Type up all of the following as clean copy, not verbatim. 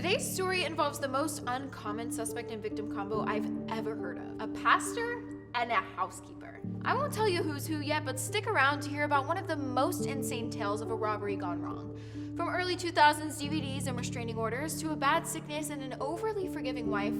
Today's story involves the most uncommon suspect and victim combo I've ever heard of. A pastor and a housekeeper. I won't tell you who's who yet, but stick around to hear about one of the most insane tales of a robbery gone wrong. From early 2000s DVDs and restraining orders to a bad sickness and an overly forgiving wife,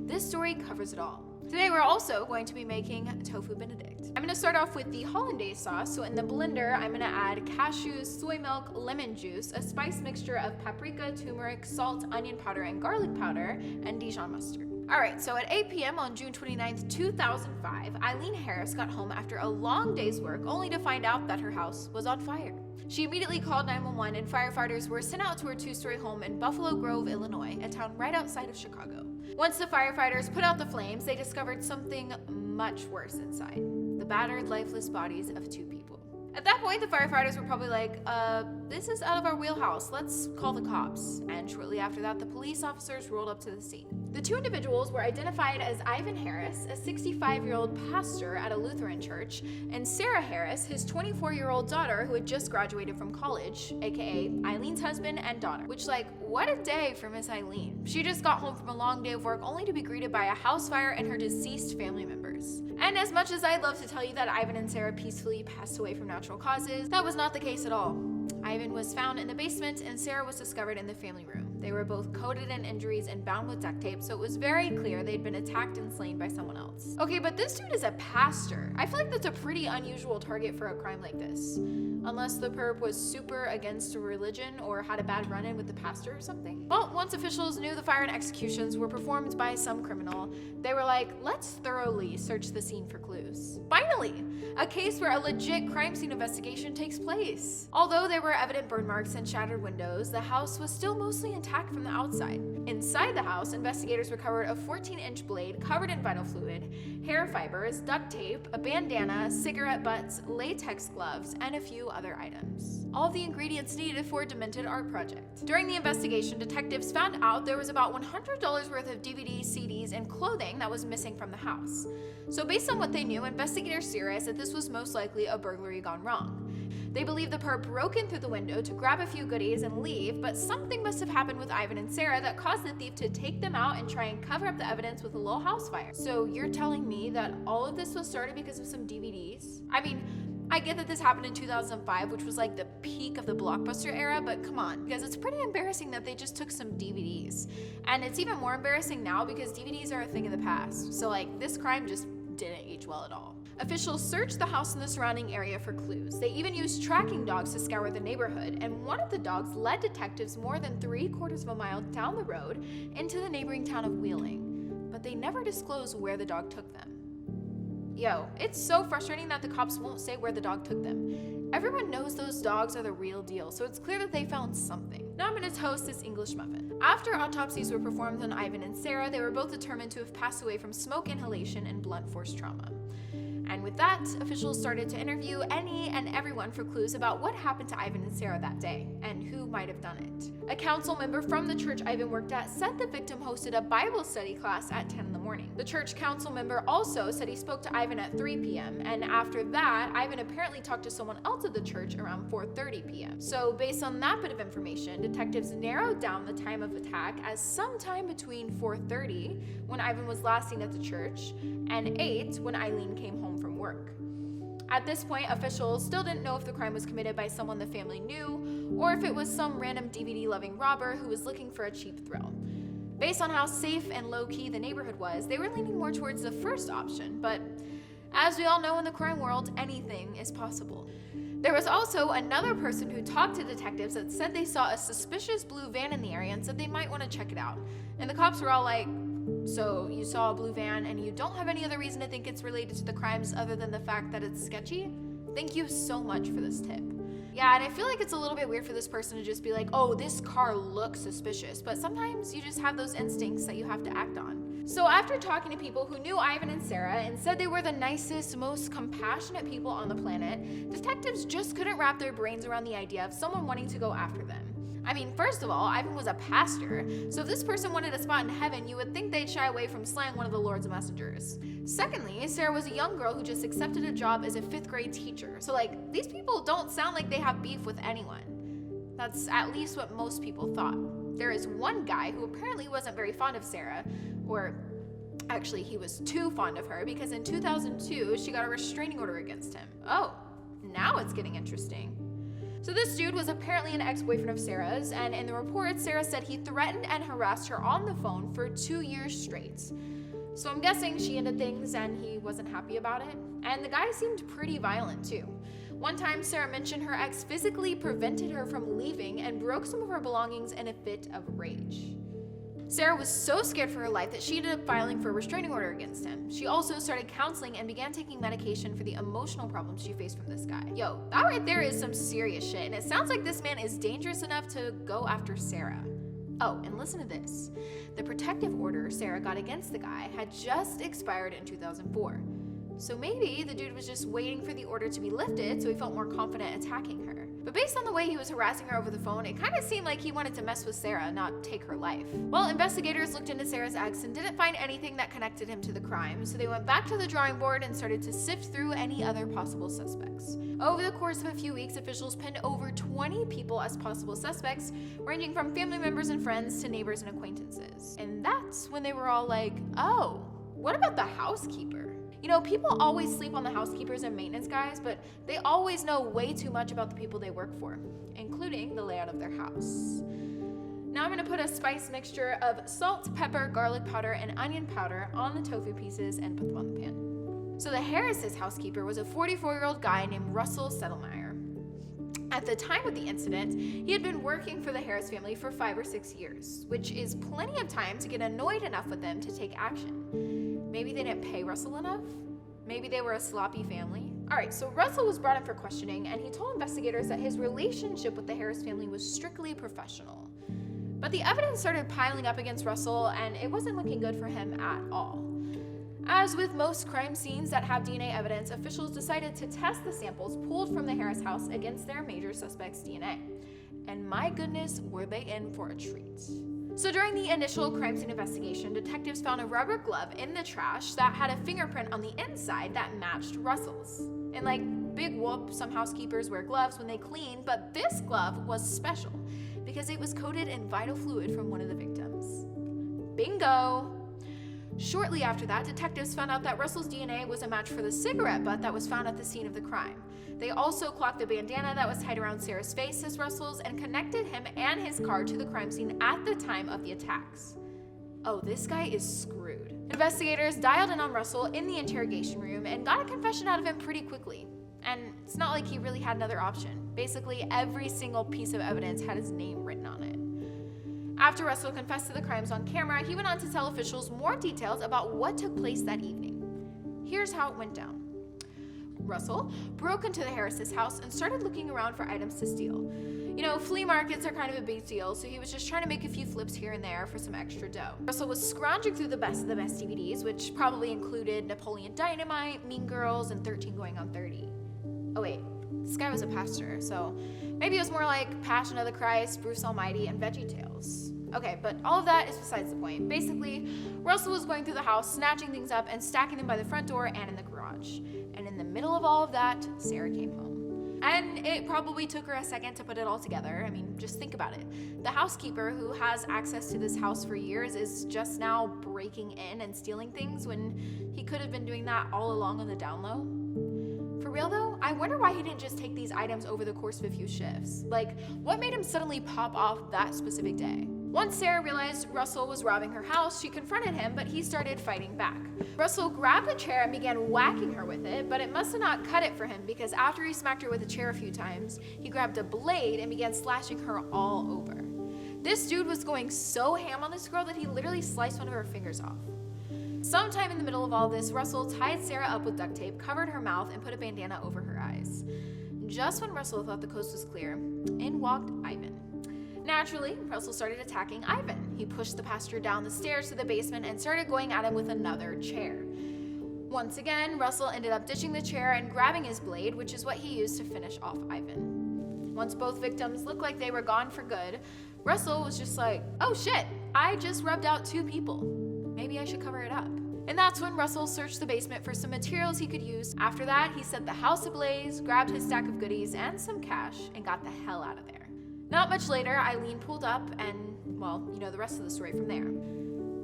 this story covers it all. Today we're also going to be making tofu benedict. I'm going to start off with the hollandaise sauce. So in the blender, I'm going to add cashews, soy milk, lemon juice, a spice mixture of paprika, turmeric, salt, onion powder, and garlic powder, and Dijon mustard. Alright, so at 8 p.m. on June 29th, 2005, Eileen Harris got home after a long day's work only to find out that her house was on fire. She immediately called 911 and firefighters were sent out to her two-story home in Buffalo Grove, Illinois, a town right outside of Chicago. Once the firefighters put out the flames, they discovered something much worse inside: the battered, lifeless bodies of two people. At that point, the firefighters were probably like, this is out of our wheelhouse, let's call the cops. And shortly after that, the police officers rolled up to the scene. The two individuals were identified as Ivon Harris, a 65-year-old pastor at a Lutheran church, and Sarah Harris, his 24-year-old daughter who had just graduated from college, aka Eileen's husband and daughter. Which, what a day for Miss Eileen. She just got home from a long day of work only to be greeted by a house fire and her deceased family members. And as much as I'd love to tell you that Ivon and Sarah peacefully passed away from natural causes, that was not the case at all. Ivon was found in the basement and Sarah was discovered in the family room. They were both coated in injuries and bound with duct tape, so it was very clear they'd been attacked and slain by someone else. Okay, but this dude is a pastor. I feel like that's a pretty unusual target for a crime like this. Unless the perp was super against a religion or had a bad run-in with the pastor or something. Well, once officials knew the fire and executions were performed by some criminal, they were like, let's thoroughly search the scene for clues. Finally, a case where a legit crime scene investigation takes place. Although there were evident burn marks and shattered windows, the house was still mostly intact from the outside. Inside the house, investigators recovered a 14-inch blade covered in vital fluid, hair fibers, duct tape, a bandana, cigarette butts, latex gloves, and a few other items. All of the ingredients needed for a demented art project. During the investigation, detectives found out there was about $100 worth of DVDs, CDs, and clothing that was missing from the house. So based on what they knew, investigators theorized that this was most likely a burglary gone wrong. They believe the perp broke in through the window to grab a few goodies and leave, but something must have happened with Ivon and Sarah that caused the thief to take them out and try and cover up the evidence with a little house fire. So you're telling me that all of this was started because of some DVDs? I mean, I get that this happened in 2005, which was like the peak of the Blockbuster era, but come on, because it's pretty embarrassing that they just took some DVDs. And it's even more embarrassing now because DVDs are a thing of the past. So this crime just didn't age well at all. Officials searched the house and the surrounding area for clues. They even used tracking dogs to scour the neighborhood, and one of the dogs led detectives more than 3/4 of a mile down the road into the neighboring town of Wheeling, but they never disclosed where the dog took them. Yo, it's so frustrating that the cops won't say where the dog took them. Everyone knows those dogs are the real deal, so it's clear that they found something. Now I'm going to toast this English muffin. After autopsies were performed on Ivon and Sarah, they were both determined to have passed away from smoke inhalation and blunt force trauma. And with that, officials started to interview any and everyone for clues about what happened to Ivon and Sarah that day, and who might have done it. A council member from the church Ivon worked at said the victim hosted a Bible study class at 10 in the morning. The church council member also said he spoke to Ivon at 3 p.m., and after that, Ivon apparently talked to someone else at the church around 4:30 p.m. So based on that bit of information, detectives narrowed down the time of attack as sometime between 4:30, when Ivon was last seen at the church, and 8, when Eileen came home from work. At this point, officials still didn't know if the crime was committed by someone the family knew, or if it was some random DVD-loving robber who was looking for a cheap thrill. Based on how safe and low-key the neighborhood was, they were leaning more towards the first option, but as we all know in the crime world, anything is possible. There was also another person who talked to detectives that said they saw a suspicious blue van in the area and said they might want to check it out. And the cops were all like, so you saw a blue van and you don't have any other reason to think it's related to the crimes other than the fact that it's sketchy? Thank you so much for this tip. Yeah, and I feel like it's a little bit weird for this person to just be like, oh, this car looks suspicious, but sometimes you just have those instincts that you have to act on. So after talking to people who knew Ivon and Sarah and said they were the nicest, most compassionate people on the planet, detectives just couldn't wrap their brains around the idea of someone wanting to go after them. I mean, first of all, Ivon was a pastor, so if this person wanted a spot in heaven, you would think they'd shy away from slaying one of the Lord's messengers. Secondly, Sarah was a young girl who just accepted a job as a 5th grade teacher, so these people don't sound like they have beef with anyone. That's at least what most people thought. there is one guy who apparently wasn't very fond of Sarah, or actually he was too fond of her, because in 2002 she got a restraining order against him. Oh, now it's getting interesting. So this dude was apparently an ex-boyfriend of Sarah's, and in the report, Sarah said he threatened and harassed her on the phone for 2 years straight. So I'm guessing she ended things and he wasn't happy about it. And the guy seemed pretty violent too. One time, Sarah mentioned her ex physically prevented her from leaving and broke some of her belongings in a fit of rage. Sarah was so scared for her life that she ended up filing for a restraining order against him. She also started counseling and began taking medication for the emotional problems she faced from this guy. Yo, that right there is some serious shit, and it sounds like this man is dangerous enough to go after Sarah. Oh, and listen to this. The protective order Sarah got against the guy had just expired in 2004. So maybe the dude was just waiting for the order to be lifted so he felt more confident attacking her. But based on the way he was harassing her over the phone, it kind of seemed like he wanted to mess with Sarah, not take her life. Well, investigators looked into Sarah's ex and didn't find anything that connected him to the crime, so they went back to the drawing board and started to sift through any other possible suspects. Over the course of a few weeks, officials pinned over 20 people as possible suspects, ranging from family members and friends to neighbors and acquaintances. And that's when they were all like, oh, what about the housekeeper? You know, people always sleep on the housekeepers and maintenance guys, but they always know way too much about the people they work for, including the layout of their house. Now I'm gonna put a spice mixture of salt, pepper, garlic powder, and onion powder on the tofu pieces and put them on the pan. So the Harris' housekeeper was a 44-year-old guy named Russell Sedelmaier. At the time of the incident, he had been working for the Harris family for 5 or 6 years, which is plenty of time to get annoyed enough with them to take action. Maybe they didn't pay Russell enough? Maybe they were a sloppy family? Alright, so Russell was brought in for questioning, and he told investigators that his relationship with the Harris family was strictly professional. But the evidence started piling up against Russell, and it wasn't looking good for him at all. As with most crime scenes that have DNA evidence, officials decided to test the samples pulled from the Harris house against their major suspect's DNA. And my goodness, were they in for a treat. So during the initial crime scene investigation, detectives found a rubber glove in the trash that had a fingerprint on the inside that matched Russell's. And like, big whoop, some housekeepers wear gloves when they clean, but this glove was special because it was coated in vital fluid from one of the victims. Bingo! Shortly after that, detectives found out that Russell's DNA was a match for the cigarette butt that was found at the scene of the crime. They also clocked a bandana that was tied around Sarah's face as Russell's and connected him and his car to the crime scene at the time of the attacks. Oh, this guy is screwed. Investigators dialed in on Russell in the interrogation room and got a confession out of him pretty quickly. And it's not like he really had another option. Basically, every single piece of evidence had his name written on it. After Russell confessed to the crimes on camera, he went on to tell officials more details about what took place that evening. Here's how it went down. Russell broke into the Harris' house and started looking around for items to steal. You know, flea markets are kind of a big deal, so he was just trying to make a few flips here and there for some extra dough. Russell was scrounging through the best of the best DVDs, which probably included Napoleon Dynamite, Mean Girls, and 13 Going on 30. Oh wait, this guy was a pastor, so maybe it was more like Passion of the Christ, Bruce Almighty, and VeggieTales. Okay, but all of that is besides the point. Basically, Russell was going through the house, snatching things up and stacking them by the front door and in the garage. And in the middle of all of that, Sarah came home. And it probably took her a second to put it all together. I mean, just think about it. The housekeeper who has access to this house for years is just now breaking in and stealing things when he could have been doing that all along on the down low. For real though, I wonder why he didn't just take these items over the course of a few shifts. Like, what made him suddenly pop off that specific day? Once Sarah realized Russell was robbing her house, she confronted him, but he started fighting back. Russell grabbed a chair and began whacking her with it, but it must have not cut it for him because after he smacked her with a chair a few times, he grabbed a blade and began slashing her all over. This dude was going so ham on this girl that he literally sliced one of her fingers off. Sometime in the middle of all this, Russell tied Sarah up with duct tape, covered her mouth, and put a bandana over her eyes. Just when Russell thought the coast was clear, in walked Ivon. Naturally, Russell started attacking Ivon. He pushed the pastor down the stairs to the basement and started going at him with another chair. Once again, Russell ended up ditching the chair and grabbing his blade, which is what he used to finish off Ivon. Once both victims looked like they were gone for good, Russell was just like, oh shit, I just rubbed out 2 people. Maybe I should cover it up. And that's when Russell searched the basement for some materials he could use. After that, he set the house ablaze, grabbed his stack of goodies and some cash, and got the hell out of there. Not much later, Eileen pulled up and, well, you know the rest of the story from there.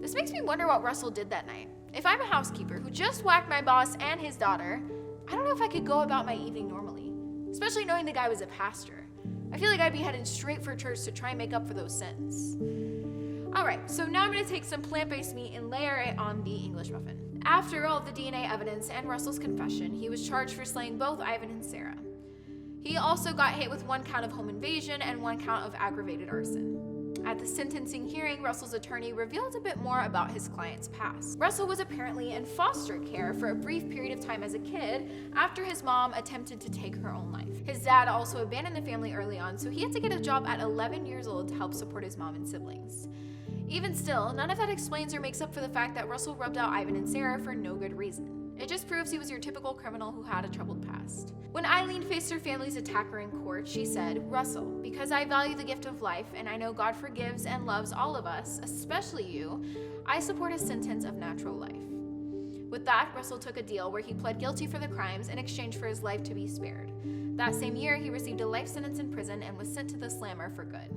This makes me wonder what Russell did that night. If I'm a housekeeper who just whacked my boss and his daughter, I don't know if I could go about my evening normally, especially knowing the guy was a pastor. I feel like I'd be headed straight for church to try and make up for those sins. Alright, so now I'm going to take some plant-based meat and layer it on the English muffin. After all of the DNA evidence and Russell's confession, he was charged for slaying both Ivon and Sarah. He also got hit with 1 count of home invasion and 1 count of aggravated arson. At the sentencing hearing, Russell's attorney revealed a bit more about his client's past. Russell was apparently in foster care for a brief period of time as a kid after his mom attempted to take her own life. His dad also abandoned the family early on, so he had to get a job at 11 years old to help support his mom and siblings. Even still, none of that explains or makes up for the fact that Russell rubbed out Ivon and Sarah for no good reason. It just proves he was your typical criminal who had a troubled past. When Eileen faced her family's attacker in court, she said, "Russell, because I value the gift of life and I know God forgives and loves all of us, especially you, I support a sentence of natural life." With that, Russell took a deal where he pled guilty for the crimes in exchange for his life to be spared. That same year, he received a life sentence in prison and was sent to the slammer for good.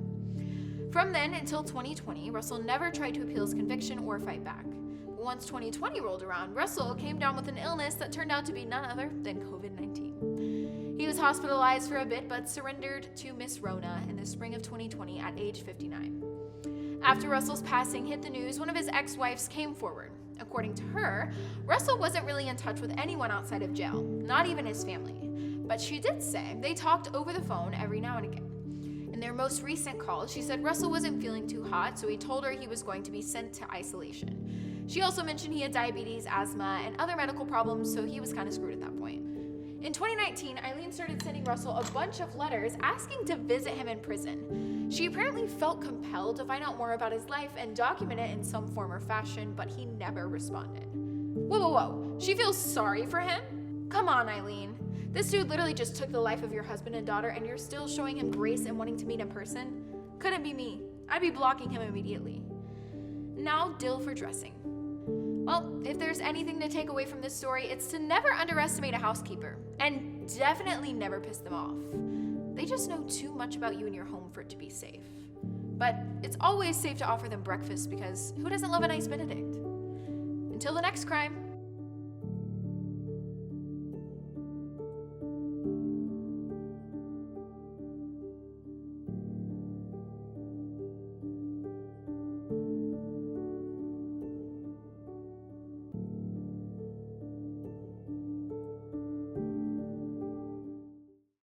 From then until 2020, Russell never tried to appeal his conviction or fight back. But once 2020 rolled around, Russell came down with an illness that turned out to be none other than COVID-19. He was hospitalized for a bit but surrendered to Miss Rona in the spring of 2020 at age 59. After Russell's passing hit the news, one of his ex-wives came forward. According to her, Russell wasn't really in touch with anyone outside of jail, not even his family. But she did say they talked over the phone every now and again. In their most recent call, she said Russell wasn't feeling too hot, so he told her he was going to be sent to isolation. She also mentioned he had diabetes, asthma, and other medical problems, so he was kind of screwed at that point. In 2019, Eileen started sending Russell a bunch of letters asking to visit him in prison. She apparently felt compelled to find out more about his life and document it in some form or fashion, but he never responded. Whoa. She feels sorry for him? Come on, Eileen. This dude literally just took the life of your husband and daughter, and you're still showing him grace and wanting to meet in person? Couldn't be me. I'd be blocking him immediately. Now, dill for dressing. Well, if there's anything to take away from this story, it's to never underestimate a housekeeper, and definitely never piss them off. They just know too much about you and your home for it to be safe. But it's always safe to offer them breakfast because who doesn't love a nice Benedict? Until the next crime.